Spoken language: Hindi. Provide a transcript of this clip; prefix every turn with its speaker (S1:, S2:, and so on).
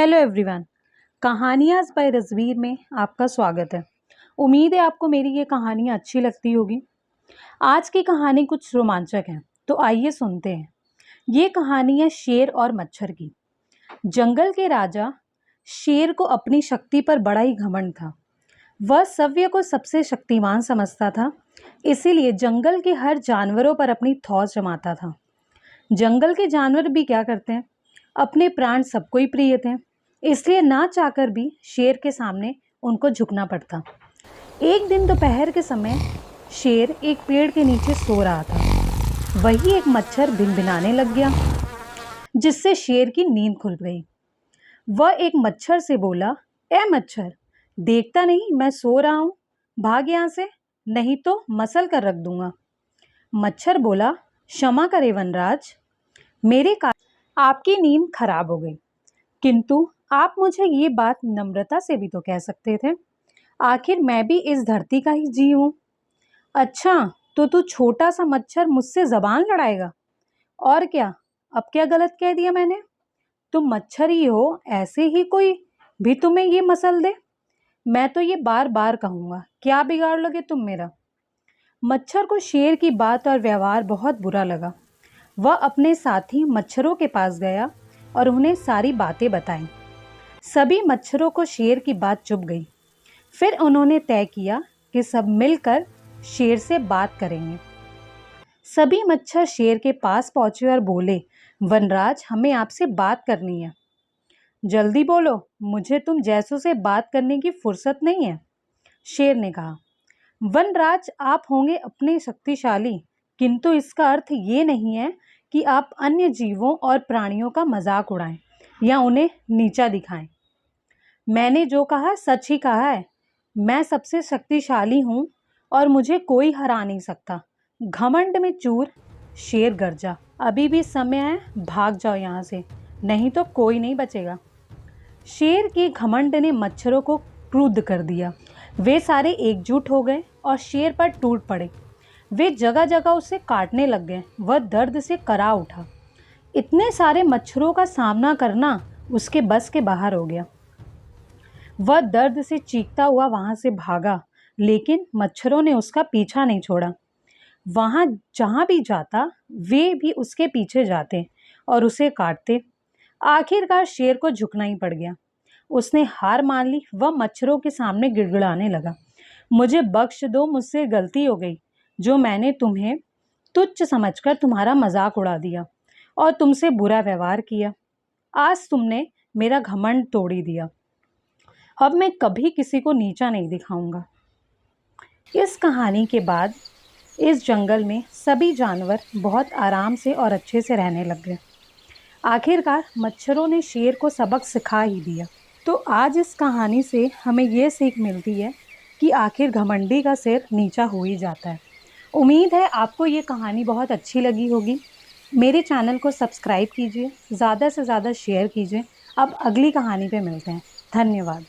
S1: हेलो एवरीवन, कहानियाँ बाय रज़वीर में आपका स्वागत है। उम्मीद है आपको मेरी ये कहानियाँ अच्छी लगती होगी। आज की कहानी कुछ रोमांचक है, तो आइए सुनते हैं। ये कहानी है शेर और मच्छर की। जंगल के राजा शेर को अपनी शक्ति पर बड़ा ही घमंड था। वह सव्य को सबसे शक्तिमान समझता था, इसीलिए जंगल के हर जानवरों पर अपनी फौज जमाता था। जंगल के जानवर भी क्या करते हैं, अपने प्राण सबको ही प्रिय थे, इसलिए ना चाहकर भी शेर के सामने उनको झुकना पड़ता। एक दिन दोपहर के समय शेर एक पेड़ के नीचे सो रहा था। वही एक मच्छर भिनभिनाने लग गया, जिससे शेर की नींद खुल गई। वह एक मच्छर से बोला, ए मच्छर, देखता नहीं मैं सो रहा हूँ, भाग यहाँ से, नहीं तो मसल कर रख दूंगा। मच्छर बोला, क्षमा करे वनराज, मेरे कारण आपकी नींद खराब हो गई, किंतु आप मुझे ये बात नम्रता से भी तो कह सकते थे। आखिर मैं भी इस धरती का ही जीव हूँ। अच्छा, तो तू छोटा सा मच्छर मुझसे जबान लड़ाएगा? और क्या, अब क्या गलत कह दिया मैंने? तुम मच्छर ही हो, ऐसे ही कोई भी तुम्हें ये मसल दे? मैं तो ये बार बार कहूँगा, क्या बिगाड़ लोगे तुम मेरा? मच्छर को शेर की बात और व्यवहार बहुत बुरा लगा। वह अपने साथी मच्छरों के पास गया और उन्हें सारी बातें बताईं। सभी मच्छरों को शेर की बात चुभ गई। फिर उन्होंने तय किया कि सब मिलकर शेर से बात करेंगे। सभी मच्छर शेर के पास पहुंचे और बोले, वनराज, हमें आपसे बात करनी है। जल्दी बोलो, मुझे तुम जैसों से बात करने की फुर्सत नहीं है, शेर ने कहा। वनराज, आप होंगे अपने शक्तिशाली, किंतु इसका अर्थ ये नहीं है कि आप अन्य जीवों और प्राणियों का मजाक उड़ाएं या उन्हें नीचा दिखाएं। मैंने जो कहा सच ही कहा है। मैं सबसे शक्तिशाली हूँ और मुझे कोई हरा नहीं सकता। घमंड में चूर, शेर गरजा। अभी भी समय है, भाग जाओ यहाँ से, नहीं तो कोई नहीं बचेगा। शेर के घमंड ने मच्छरों को क्रुद्ध कर दिया। वे सारे एकजुट हो गए और शेर पर टूट पड़े। वे जगह जगह उसे काटने लग गए। वह दर्द से करा उठा। इतने सारे मच्छरों का सामना करना उसके बस के बाहर हो गया। वह दर्द से चीखता हुआ वहां से भागा, लेकिन मच्छरों ने उसका पीछा नहीं छोड़ा। वहां जहां भी जाता, वे भी उसके पीछे जाते और उसे काटते। आखिरकार शेर को झुकना ही पड़ गया। उसने हार मान ली। वह मच्छरों के सामने गिड़गिड़ाने लगा, मुझे बख्श दो, मुझसे गलती हो गई, जो मैंने तुम्हें तुच्छ समझकर तुम्हारा मजाक उड़ा दिया और तुमसे बुरा व्यवहार किया। आज तुमने मेरा घमंड तोड़ ही दिया। अब मैं कभी किसी को नीचा नहीं दिखाऊंगा। इस कहानी के बाद इस जंगल में सभी जानवर बहुत आराम से और अच्छे से रहने लग गए। आखिरकार मच्छरों ने शेर को सबक सिखा ही दिया। तो आज इस कहानी से हमें ये सीख मिलती है कि आखिर घमंडी का सिर नीचा हो ही जाता है। उम्मीद है आपको ये कहानी बहुत अच्छी लगी होगी। मेरे चैनल को सब्सक्राइब कीजिए, ज़्यादा से ज़्यादा शेयर कीजिए। अब अगली कहानी पे मिलते हैं। धन्यवाद।